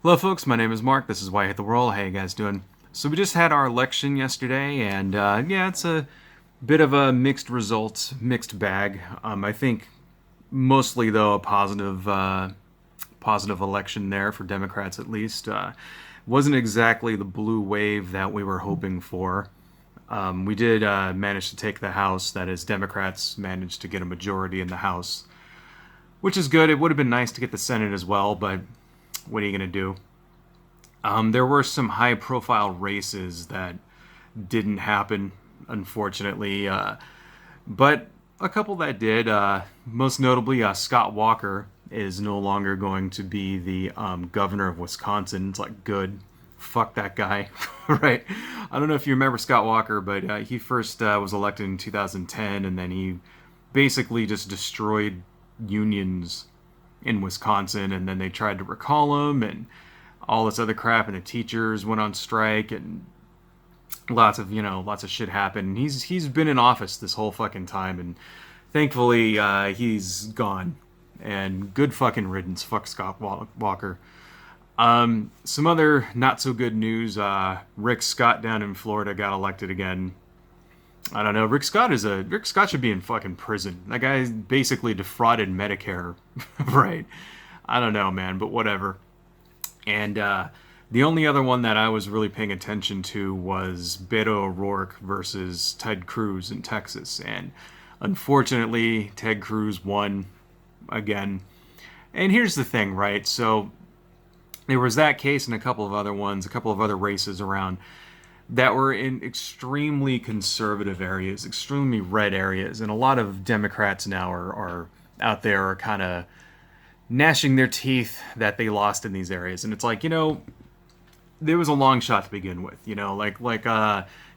Hello, folks. My name is Mark. This is Why I Hate the World. How you guys doing? So we just had our election yesterday, and yeah, it's a bit of a mixed results, mixed bag. I think mostly though a positive election there for Democrats at least. Wasn't exactly the blue wave that we were hoping for. We did manage to take the House. That is, Democrats managed to get a majority in the House, which is good. It would have been nice to get the Senate as well, but what are you going to do? There were some high profile races that didn't happen, unfortunately, but a couple that did. Most notably, Scott Walker is no longer going to be the governor of Wisconsin. It's like, good. Fuck that guy, right? I don't know if you remember Scott Walker, but he first was elected in 2010, and then he basically just destroyed unions in Wisconsin, and then they tried to recall him, and all this other crap, and the teachers went on strike, and lots of shit happened. He's been in office this whole fucking time, and thankfully he's gone. And good fucking riddance. Fuck Scott Walker. Some other not so good news. Rick Scott down in Florida got elected again. I don't know. Rick Scott should be in fucking prison. That guy basically defrauded Medicare, right? I don't know, man, but whatever. And the only other one that I was really paying attention to was Beto O'Rourke versus Ted Cruz in Texas. And unfortunately, Ted Cruz won again. And here's the thing, right? So there was that case and a couple of other ones, a couple of other races around that were in extremely conservative areas, extremely red areas. And a lot of Democrats now are out there are kind of gnashing their teeth that they lost in these areas. And it's like, there was a long shot to begin with, like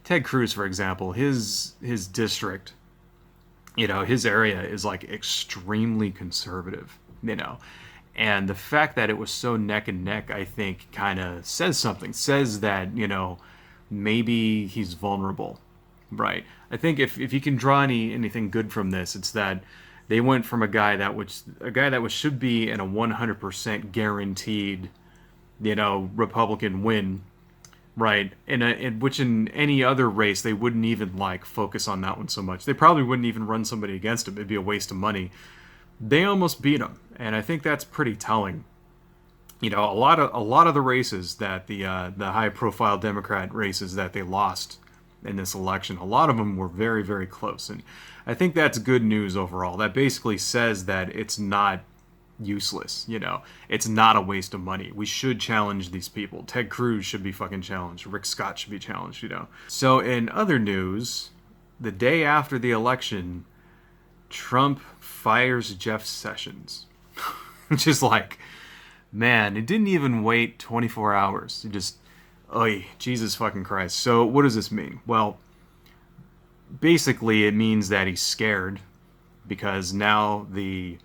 Ted Cruz, for example, his district, his area is like extremely conservative, and the fact that it was so neck and neck, I think, kind of says something. Says that maybe he's vulnerable, right? I think if you can draw anything good from this, it's that they went from a guy that was should be in a 100% guaranteed, Republican win, right? In which in any other race they wouldn't even like focus on that one so much. They probably wouldn't even run somebody against him. It'd be a waste of money. They almost beat him, and I think that's pretty telling. A lot of the races that the high profile Democrat races that they lost in this election, a lot of them were very, very close. And I think that's good news overall. That basically says that it's not useless, It's not a waste of money. We should challenge these people. Ted Cruz should be fucking challenged. Rick Scott should be challenged. So in other news, the day after the election, Trump fires Jeff Sessions. Which is like, man, it didn't even wait 24 hours. It just, oy, Jesus fucking Christ. So what does this mean? Well, basically it means that he's scared because now the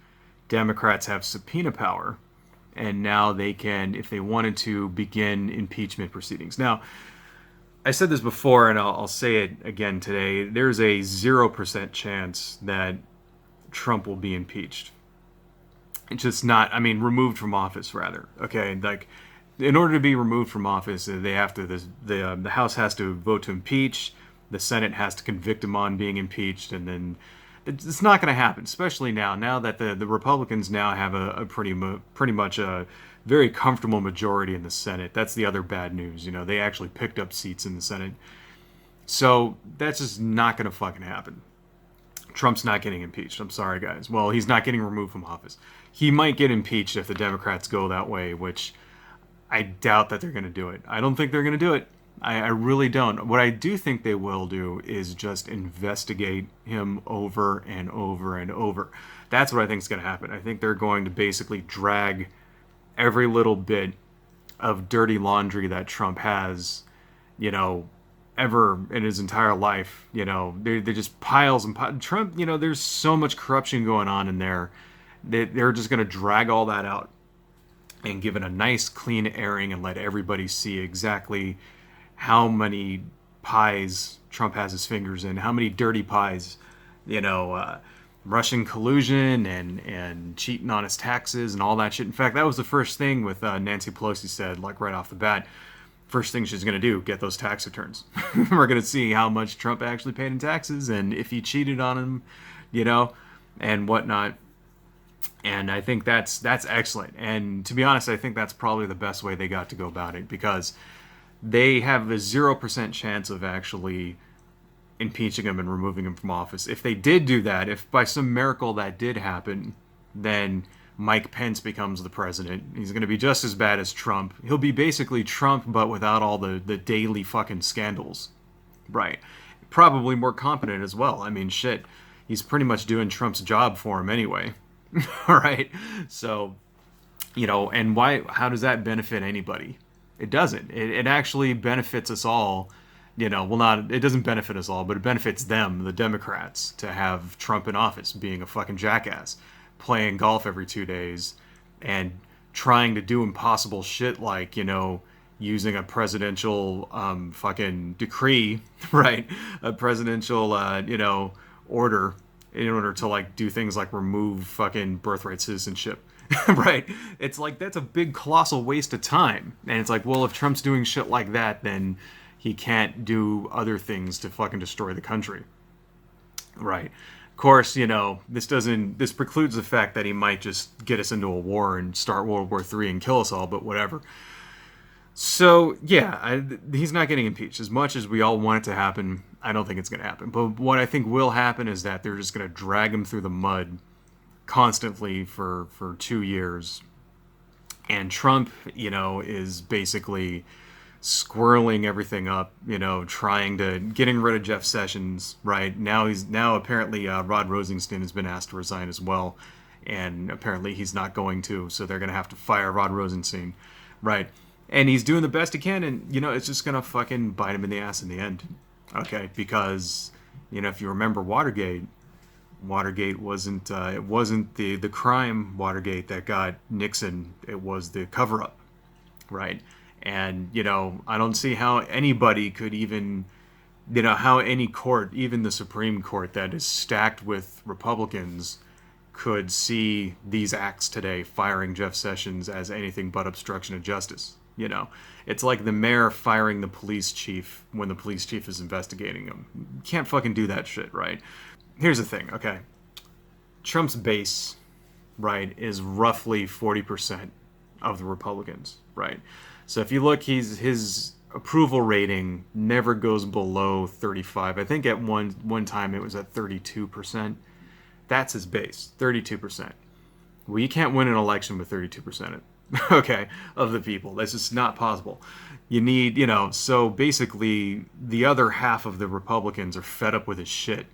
Democrats have subpoena power, and now they can, if they wanted to, begin impeachment proceedings. Now, I said this before, and I'll say it again today. There's a 0% chance that Trump will be impeached. It's just not, removed from office, rather. Okay, like, in order to be removed from office, they have to, the House has to vote to impeach, the Senate has to convict him on being impeached, and then it's not going to happen, especially now that the Republicans now have a pretty much a very comfortable majority in the Senate. That's the other bad news. They actually picked up seats in the Senate. So that's just not going to fucking happen. Trump's not getting impeached. I'm sorry, guys. Well, he's not getting removed from office. He might get impeached if the Democrats go that way, which I doubt that they're going to do it. I don't think they're going to do it. I really don't. What I do think they will do is just investigate him over and over and over. That's what I think is going to happen. I think they're going to basically drag every little bit of dirty laundry that Trump has, ever in his entire life. They're just piles and piles. Trump, there's so much corruption going on in there. They're just going to drag all that out and give it a nice clean airing and let everybody see exactly how many pies Trump has his fingers in, how many dirty pies, Russian collusion and cheating on his taxes and all that shit. In fact, that was the first thing with Nancy Pelosi said, like right off the bat. First thing she's going to do, get those tax returns. We're going to see how much Trump actually paid in taxes and if he cheated on him, you know, and whatnot. And I think that's excellent. And to be honest, I think that's probably the best way they got to go about it, because they have a 0% chance of actually impeaching him and removing him from office. If they did do that, if by some miracle that did happen, then Mike Pence becomes the president. He's going to be just as bad as Trump. He'll be basically Trump, but without all the daily fucking scandals. Right. Probably more competent as well. I mean, shit. He's pretty much doing Trump's job for him anyway. All right. So, you know, and why, how does that benefit anybody? It doesn't. It actually benefits us all. You know, well, not, it doesn't benefit us all, but it benefits them, the Democrats, to have Trump in office being a fucking jackass, playing golf every 2 days and trying to do impossible shit like, you know, using a presidential fucking decree, right? A presidential, you know, order in order to like do things like remove fucking birthright citizenship. Right? It's like, that's a big colossal waste of time. And it's like, well, if Trump's doing shit like that, then he can't do other things to fucking destroy the country. Right. Of course, you know, this precludes the fact that he might just get us into a war and start World War III and kill us all, but whatever. So, yeah, he's not getting impeached. As much as we all want it to happen, I don't think it's going to happen. But what I think will happen is that they're just going to drag him through the mud constantly for 2 years. And Trump, you know, is basically squirreling everything up, you know, getting rid of Jeff Sessions, right? Now apparently Rod Rosenstein has been asked to resign as well, and apparently he's not going to, so they're going to have to fire Rod Rosenstein, right? And he's doing the best he can, and, you know, it's just going to fucking bite him in the ass in the end, okay? Because, you know, if you remember Watergate wasn't it wasn't the crime Watergate that got Nixon, it was the cover-up, right? And, you know, I don't see how anybody could even, you know, how any court, even the Supreme Court that is stacked with Republicans, could see these acts today, firing Jeff Sessions, as anything but obstruction of justice. You know, it's like the mayor firing the police chief when the police chief is investigating him. You can't fucking do that shit, right? Here's the thing, okay? Trump's base, right, is roughly 40% of the Republicans, right? So if you look, his approval rating never goes below 35. I think at one time it was at 32%. That's his base, 32%. Well, you can't win an election with 32%, okay, of the people. That's just not possible. You need, you know, so basically the other half of the Republicans are fed up with his shit,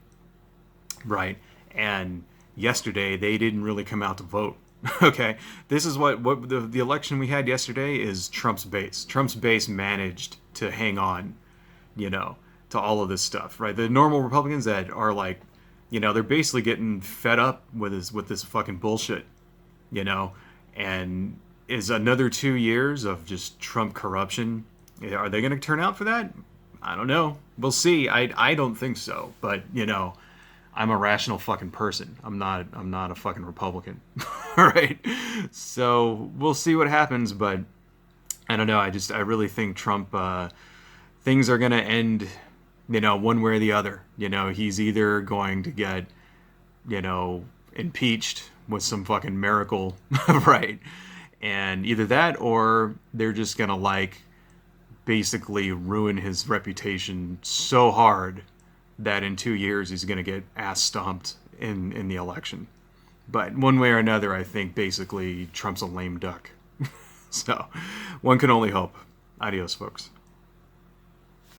right? And yesterday they didn't really come out to vote. Okay, this is what the election we had yesterday is Trump's base. Trump's base managed to hang on, you know, to all of this stuff, right? The normal Republicans that are like, you know, they're basically getting fed up with this fucking bullshit, you know, and is another 2 years of just Trump corruption. Are they going to turn out for that? I don't know. We'll see. I don't think so, but you know, I'm a rational fucking person. I'm not a fucking Republican. All right. So we'll see what happens, but I don't know. I really think Trump, things are going to end, you know, one way or the other. You know, he's either going to get, you know, impeached with some fucking miracle, right? And either that or they're just going to like basically ruin his reputation so hard that in 2 years he's going to get ass stomped in the election. But one way or another, I think basically Trump's a lame duck. So one can only hope. Adios, folks.